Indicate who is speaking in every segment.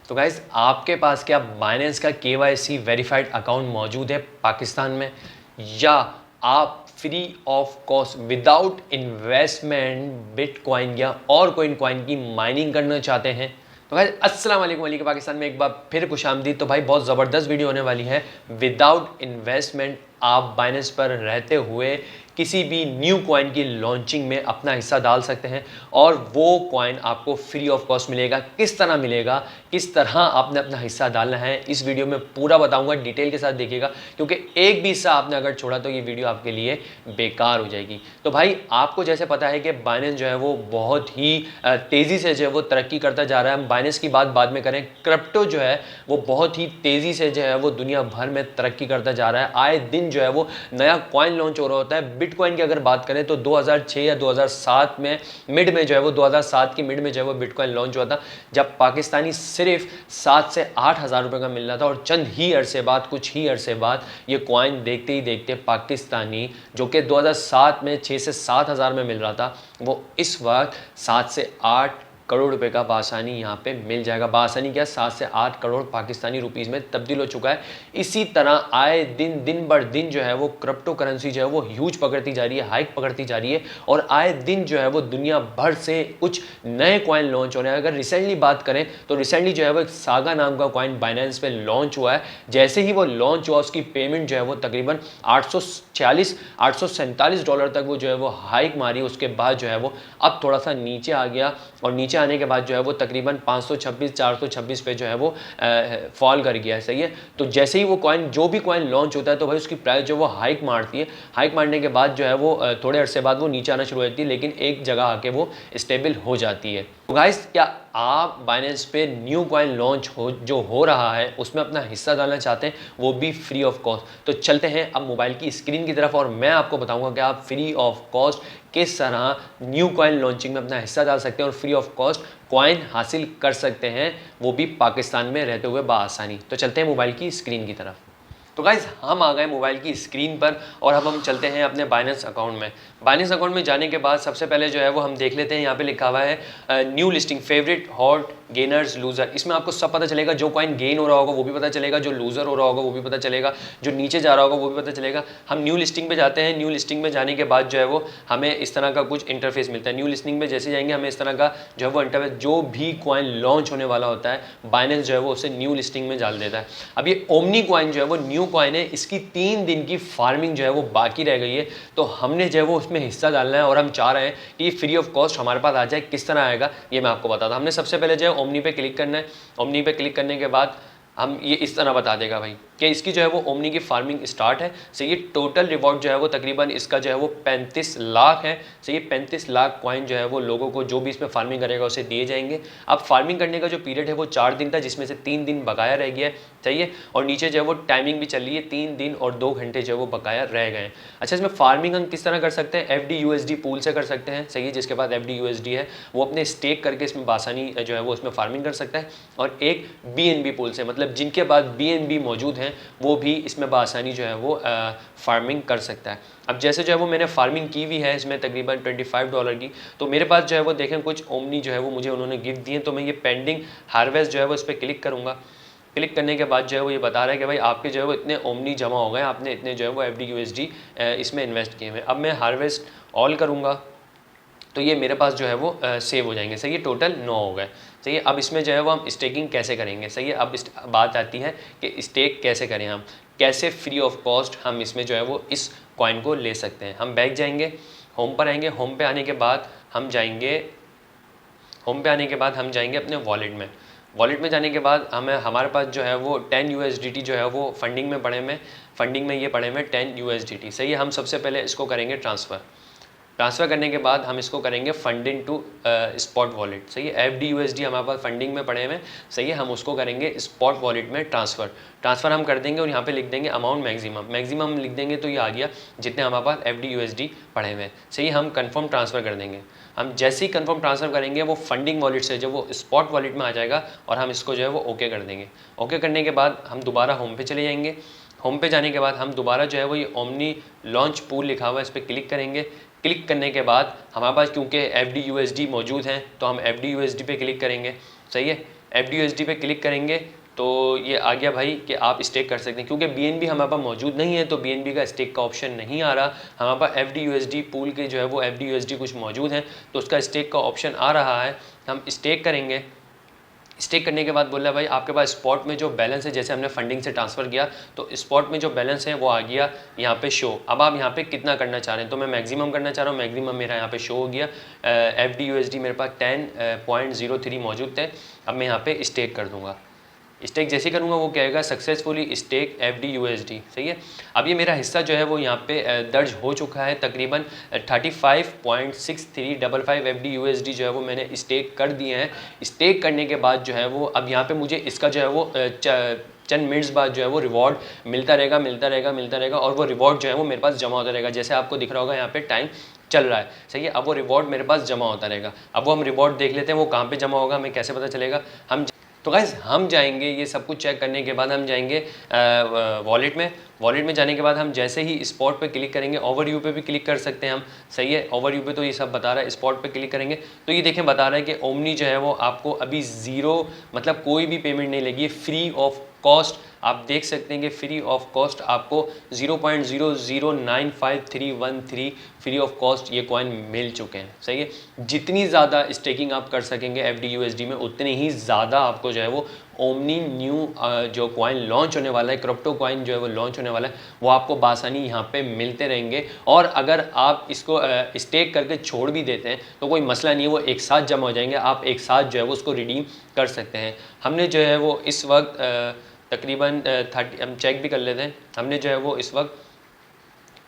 Speaker 1: तो गाइज़ आपके पास क्या बाइनेंस का केवाईसी वेरीफाइड अकाउंट मौजूद है पाकिस्तान में, या आप free of cost without investment bitcoin या और कोई कॉइन की माइनिंग करना चाहते हैं? तो गाइस अस्सलाम वालेकुम, वालेकुम पाकिस्तान में एक बार फिर खुशामदीद। तो भाई बहुत ज़बरदस्त वीडियो होने वाली है। विदाउट इन्वेस्टमेंट आप बाइनेंस पर रहते हुए किसी भी न्यू कॉइन की लॉन्चिंग में अपना हिस्सा डाल सकते हैं और वो कॉइन आपको फ्री ऑफ कॉस्ट मिलेगा। किस तरह मिलेगा, किस तरह आपने अपना हिस्सा डालना है, इस वीडियो में पूरा बताऊंगा, डिटेल के साथ देखिएगा, क्योंकि एक भी हिस्सा आपने अगर छोड़ा तो ये वीडियो आपके लिए बेकार हो जाएगी। तो भाई आपको जैसे पता है कि बाइनेंस जो है वो बहुत ही तेज़ी से जो है वो तरक्की करता जा रहा है। हम बाइनेंस की बात बाद में करें। क्रिप्टो जो है वो बहुत ही तेज़ी से जो है वो दुनिया भर में तरक्की करता जा रहा है। आए दिन जो है वो नया कॉइन लॉन्च हो रहा होता है। बिटकॉइन की अगर बात करें तो 2006 या 2007 में मिड में जो है वो 2007 की मिड में जो है वो बिटकॉइन लॉन्च हुआ था, जब पाकिस्तानी सिर्फ 7 से 8 हज़ार रुपये का मिल रहा था। और चंद ही अरसे बाद, कुछ ही अरसे बाद ये कॉइन देखते ही देखते पाकिस्तानी जो कि 2007 में 6 से 7 हज़ार में मिल रहा था, वो इस वक्त 7 से 8 करोड़ रुपए का बासानी यहाँ पे मिल जाएगा। बासानी क्या, 7 से 8 करोड़ पाकिस्तानी रुपीज़ में तब्दील हो चुका है। इसी तरह आए दिन, दिन बर दिन जो है वो क्रिप्टो करेंसी जो है वो ह्यूज पकड़ती जा रही है, हाइक पकड़ती जा रही है। और आए दिन जो है वो दुनिया भर से कुछ नए कॉइन लॉन्च हो रहे हैं। अगर रिसेंटली बात करें तो रिसेंटली जो है वो एक सागा नाम का कॉइन बाइनेंस पे लॉन्च हुआ है। जैसे ही वो लॉन्च हुआ उसकी पेमेंट जो है वो तकरीबन $847 तक वो जो है वो हाइक मारी। उसके बाद जो है वो अब थोड़ा सा नीचे आ गया और नीचे आने के बाद जो है वो तकरीबन 526 426 पे जो है वो फॉल कर गया है। सही है। तो जैसे ही वो कॉइन, जो भी कॉइन लॉन्च होता है तो भाई उसकी प्राइस जो वो हाइक मारती है। हाइक मारने के बाद जो है वो थोड़े अरसे बाद वो नीचे आना शुरू हो जाती है, लेकिन एक जगह आके वो स्टेबल हो जाती है। तो गाइस क्या आप बाइनेंस पे न्यू कॉइन लॉन्च जो हो रहा है उसमें अपना हिस्सा डालना चाहते हैं, वो भी फ्री ऑफ कॉस्ट? तो चलते हैं अब मोबाइल की स्क्रीन की तरफ और मैं आपको बताऊंगा कि आप फ्री ऑफ कॉस्ट किस तरह न्यू कॉइन लॉन्चिंग में अपना हिस्सा डाल सकते हैं और फ्री ऑफ कॉस्ट कॉइन हासिल कर सकते हैं, वो भी पाकिस्तान में रहते हुए बआसानी। तो चलते हैं मोबाइल की स्क्रीन की तरफ। तो गाइज हम आ गए मोबाइल की स्क्रीन पर और अब हम चलते हैं अपने बाइनेंस अकाउंट में। बाइनेंस अकाउंट में जाने के बाद सबसे पहले जो है वो हम देख लेते हैं, यहाँ पे लिखा हुआ है new listing favourite hot gainers loser. इसमें आपको सब पता चलेगा, जो कॉइन गेन हो रहा होगा वो भी पता चलेगा, जो लूजर हो रहा होगा वो भी पता चलेगा, जो नीचे जा रहा होगा वो भी पता चलेगा। हम न्यू लिस्टिंग पे जाते हैं। न्यू लिस्टिंग में जाने के बाद जो है वो हमें इस तरह का कुछ इंटरफेस मिलता है। न्यू लिस्टिंग में जैसे जाएंगे हमें इस तरह का जो है वो इंटरफेस, जो भी कॉइन लॉन्च होने वाला होता है बाइनेंस जो है वो उसे न्यू लिस्टिंग में डाल देता है। अब ये ओमनी कॉइन जो है वो न्यू कॉइन है, इसकी 3 दिन की फार्मिंग जो है वो बाकी रह गई है। तो हमने जो है वो उसमें हिस्सा डालना है और हम चाह रहे हैं कि ये फ्री ऑफ कॉस्ट हमारे पास आ जाए। किस तरह आएगा ये मैं आपको बताता हूं। हमने सबसे पहले जो है ओमनी पे क्लिक करना है। ओमनी पे क्लिक करने के बाद हम ये इस तरह बता देगा भाई कि इसकी जो है वो ओमनी की फार्मिंग स्टार्ट है। सही ये टोटल रिवॉर्ड जो है वो तकरीबन इसका जो है वो 35 लाख है। सही 35 लाख कॉइन जो है वो लोगों को जो भी इसमें फार्मिंग करेगा उसे दिए जाएंगे। अब फार्मिंग करने का जो पीरियड है वो 4 दिन था, जिसमें से 3 दिन बकाया रह गया है। सही है। और नीचे जो है वो टाइमिंग भी चल रही है, 3 दिन और 2 घंटे जो है वो बकाया रह गए हैं। अच्छा, इसमें फार्मिंग हम किस तरह कर सकते हैं? FD USD पूल से कर सकते हैं। सही है। जिसके पास FD USD है वो अपने स्टेक करके इसमें बासानी जो है वो उसमें फार्मिंग कर सकता है। और एक BNB पूल से, मतलब जिनके पास BNB मौजूद हैं वो भी इसमें बासानी जो है वो फार्मिंग कर सकता है। अब जैसे जो है वो मैंने फार्मिंग की हुई है इसमें तकरीबन $25 की, तो मेरे पास जो है वो देखें कुछ ओमनी जो है वो मुझे उन्होंने गिफ्ट दिए। तो मैं ये पेंडिंग हार्वेस्ट जो है वो इस पर क्लिक करूँगा। क्लिक करने के बाद जो है वो ये बता रहा है कि भाई आपके जो है वो इतने ओमनी जमा हो गए, आपने इतने जो है वो FD USD इसमें इन्वेस्ट किए हुए। अब मैं हार्वेस्ट ऑल करूँगा तो ये मेरे पास जो है वो सेव हो जाएंगे। सही है। टोटल 9 हो गए। सही है। अब इसमें जो है वो हम स्टेकिंग कैसे करेंगे? सही है। अब इस बात आती है कि स्टेक कैसे करें, हम कैसे फ्री ऑफ कॉस्ट हम इसमें जो है वो इस कॉइन को ले सकते हैं। हम बैक जाएंगे, होम पर आएंगे। होम पे आने के बाद हम जाएंगे अपने वॉलेट में। वॉलेट में जाने के बाद हमारे पास जो है वो 10 USDT जो है वो फंडिंग में ये पड़े में 10 USDT। सही है। हम सबसे पहले इसको करेंगे ट्रांसफ़र करने के बाद हम इसको करेंगे फंडिंग टू स्पॉट वॉलेट। सही है। FD USD हमारे पास फंडिंग में पड़े हुए। सही है। हम उसको करेंगे स्पॉट वॉलेट में ट्रांसफ़र हम कर देंगे और यहाँ पे लिख देंगे अमाउंट मैक्सिमम हम लिख देंगे तो ये आ गया जितने हमारे पास FD USD पड़े हुए हैं। सही है। हम कन्फर्म ट्रांसफ़र कर देंगे। हम जैसे ही कन्फर्म ट्रांसफ़र करेंगे वो फंडिंग वॉलेट से जो वो स्पॉट वॉलेट में आ जाएगा और हम इसको जो है वो ओके कर देंगे। ओके करने के बाद हम दोबारा होम पे चले जाएंगे। होम पे जाने के बाद हम दोबारा जो है वो ये ओमनी लॉन्च पूल लिखा हुआ है इस पर क्लिक करेंगे। क्लिक करने के बाद हमारे पास क्योंकि FD USD मौजूद हैं तो हम FD USD पे क्लिक करेंगे। सही है। FDUSD पे क्लिक करेंगे तो ये आ गया भाई कि आप स्टेक कर सकते हैं, क्योंकि BNB हमारे पास मौजूद नहीं है तो BNB का स्टेक का ऑप्शन नहीं आ रहा। हमारे पास FDUSD पूल के जो है वो FDUSD कुछ मौजूद हैं तो उसका स्टेक का ऑप्शन आ रहा है। हम स्टेक करेंगे। स्टेक करने के बाद बोल रहा है भाई आपके पास स्पॉट में जो बैलेंस है, जैसे हमने फंडिंग से ट्रांसफ़र किया तो स्पॉट में जो बैलेंस है वो आ गया यहाँ पे शो। अब आप यहाँ पे कितना करना चाह रहे हैं, तो मैं मैक्सिमम करना चाह रहा हूँ। मैक्सिमम मेरा यहाँ पे शो हो गया। FDUSD मेरे पास 10.03 मौजूद थे। अब मैं यहाँ पे स्टेक कर दूँगा। स्टेक जैसे ही करूँगा वो कहेगा सक्सेसफुली स्टेक FDUSD। सही है। अब ये मेरा हिस्सा जो है वो यहाँ पे दर्ज हो चुका है। तकरीबन 35.6355 FDUSD जो है वो मैंने स्टेक कर दिए हैं। स्टेक करने के बाद जो है वो अब यहाँ पे मुझे इसका जो है वो चंद मिनट्स बाद जो है वो रिवॉर्ड मिलता रहेगा और वो रिवॉर्ड जो है वो मेरे पास जमा होता रहेगा। जैसे आपको दिख रहा होगा यहाँ पे टाइम चल रहा है। सही है। अब वो रिवॉर्ड मेरे पास जमा होता रहेगा। अब वो हम रिवॉर्ड देख लेते हैं वो कहाँ पे जमा होगा, हमें कैसे पता चलेगा। तो गाइस हम जाएंगे, ये सब कुछ चेक करने के बाद हम जाएंगे वॉलेट में। वॉलेट में जाने के बाद हम जैसे ही स्पॉट पे क्लिक करेंगे, ओवरव्यू पे भी क्लिक कर सकते हैं हम। सही है। ओवरव्यू पे तो ये सब बता रहा है। स्पॉट पे क्लिक करेंगे तो ये देखें बता रहा है कि ओमनी जो है वो आपको अभी ज़ीरो, मतलब कोई भी पेमेंट नहीं लगी, फ्री ऑफ कॉस्ट। आप देख सकते हैं कि फ्री ऑफ कॉस्ट आपको 0.009513 फ्री ऑफ कॉस्ट ये कॉइन मिल चुके हैं। सही है। जितनी ज़्यादा स्टेकिंग आप कर सकेंगे FDUSD में उतने ही ज़्यादा आपको जो है वो ओमनी न्यू जो कॉइन लॉन्च होने वाला है, क्रिप्टो कॉइन जो है वो लॉन्च होने वाला है, वो आपको बासानी यहाँ पे मिलते रहेंगे। और अगर आप इसको स्टेक करके छोड़ भी देते हैं तो कोई मसला नहीं है, वो एक साथ जमा हो जाएंगे। आप एक साथ जो है वो उसको रिडीम कर सकते हैं। हमने जो है वो इस वक्त तकरीबन 30, हम चेक भी कर लेते हैं। हमने जो है वो इस वक्त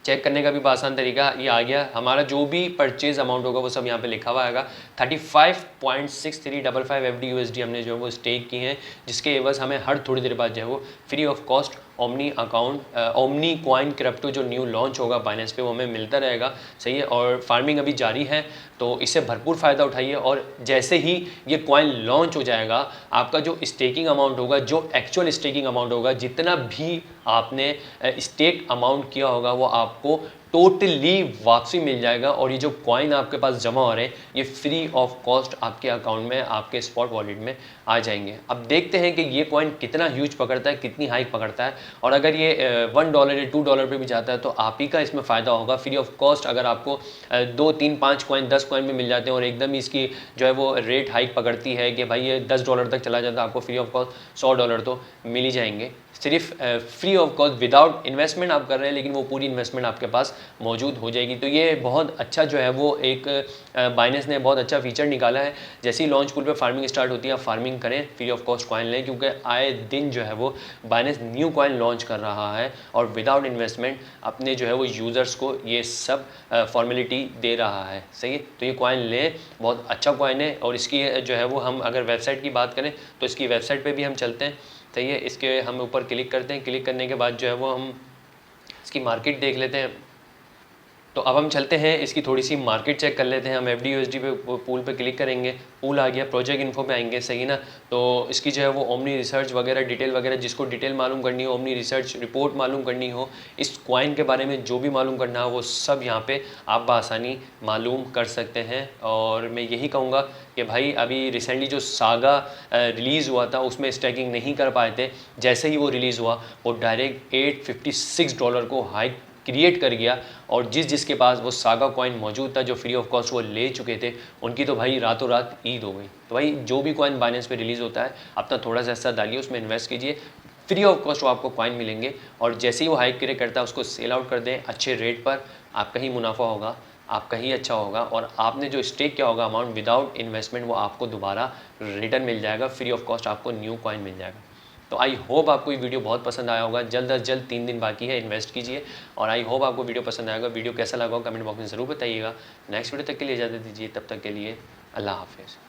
Speaker 1: चेक करने का भी आसान तरीका ये आ गया। हमारा जो भी परचेज अमाउंट होगा वो सब यहाँ पे लिखा हुआ आएगा। 35.6355 FDUSD हमने जो है वो स्टेक की हैं, जिसके एवज हमें हर थोड़ी देर बाद जो है वो free of cost omni account omni coin crypto जो न्यू लॉन्च होगा बाइनेंस पे वो हमें मिलता रहेगा। सही है। और फार्मिंग अभी जारी है तो इससे भरपूर फ़ायदा उठाइए। और जैसे ही ये कॉइन लॉन्च हो जाएगा आपका जो स्टेकिंग अमाउंट होगा, जो एक्चुअल स्टेकिंग अमाउंट होगा, जितना भी आपने स्टेक अमाउंट किया होगा वो आपको टोटली वापसी मिल जाएगा। और ये जो कॉइन आपके पास जमा हो रहे हैं ये फ्री ऑफ कॉस्ट आपके अकाउंट में, आपके स्पॉट वॉलेट में आ जाएंगे। अब देखते हैं कि ये कॉइन कितना ह्यूज पकड़ता है, कितनी हाइक पकड़ता है। और अगर ये $1 या $2 पे भी जाता है तो आप ही का इसमें फ़ायदा होगा। फ्री ऑफ कॉस्ट अगर आपको 2, 3, 5 कॉइन, 10 कॉइन में मिल जाते हैं और एकदम ही इसकी जो है वो रेट हाइक पकड़ती है कि भाई ये $10 तक चला जाता है, आपको फ्री ऑफ कॉस्ट $100 तो मिल ही जाएंगे। सिर्फ free of cost without investment आप कर रहे हैं, लेकिन वो पूरी इन्वेस्टमेंट आपके पास मौजूद हो जाएगी। तो ये बहुत अच्छा जो है वो एक बाइनेंस ने बहुत अच्छा फीचर निकाला है। जैसे ही लॉन्च पूल पे फार्मिंग स्टार्ट होती है आप फार्मिंग करें, फ्री ऑफ कॉस्ट कॉइन लें, क्योंकि आए दिन जो है वो बाइनेंस न्यू कॉइन लॉन्च कर रहा है और विदाउट इन्वेस्टमेंट अपने जो है वो यूज़र्स को ये सब फॉर्मेलिटी दे रहा है। सही है। तो ये कॉइन लें, बहुत अच्छा कॉइन है। और इसकी जो है वो हम अगर वेबसाइट की बात करें तो इसकी वेबसाइट पर भी हम चलते हैं। सही है। इसके हम ऊपर क्लिक करते हैं। क्लिक करने के बाद जो है वो हम इसकी मार्केट देख लेते हैं। तो अब हम चलते हैं इसकी थोड़ी सी मार्केट चेक कर लेते हैं। हम FDUSD पे पूल पे क्लिक करेंगे। पूल आ गया, प्रोजेक्ट इन्फो पे आएंगे। सही ना। तो इसकी जो है वो ओमनी रिसर्च वगैरह डिटेल वगैरह, जिसको डिटेल मालूम करनी हो, ओमनी रिसर्च रिपोर्ट मालूम करनी हो, इस कॉइन के बारे में जो भी मालूम करना हो वो सब यहाँ पे आप बआसानी मालूम कर सकते हैं। और मैं यही कहूँगा कि भाई अभी रिसेंटली जो सागा रिलीज़ हुआ था उसमें स्टैकिंग नहीं कर पाए थे। जैसे ही वो रिलीज़ हुआ वो डायरेक्ट $856 को हाइक क्रिएट कर गया। और जिसके पास वो सागा कॉइन मौजूद था जो फ्री ऑफ कॉस्ट वो ले चुके थे, उनकी तो भाई रातों रात ईद हो गई। तो भाई जो भी कॉइन बाइनेंस पे रिलीज़ होता है अपना थोड़ा सा हिस्सा डालिए, उसमें इन्वेस्ट कीजिए, फ्री ऑफ कॉस्ट वो आपको कॉइन मिलेंगे। और जैसे ही वो हाइक क्रिएट करता है उसको सेल आउट कर दें अच्छे रेट पर, आपका ही मुनाफा होगा, आपका ही अच्छा होगा। और आपने जो स्टेक किया होगा अमाउंट विदाउट इन्वेस्टमेंट वो आपको दोबारा रिटर्न मिल जाएगा, फ्री ऑफ कॉस्ट आपको न्यू कॉइन मिल जाएगा। तो आई होप आपको ये वीडियो बहुत पसंद आया होगा। जल्द अज जल्द 3 दिन बाकी है, इन्वेस्ट कीजिए। और आई होप आपको वीडियो पसंद आएगा। वीडियो कैसा लगा कमेंट बॉक्स में ज़रूर बताइएगा। नेक्स्ट वीडियो तक के लिए इजाज़त दीजिए, तब तक के लिए अल्लाह हाफिज़।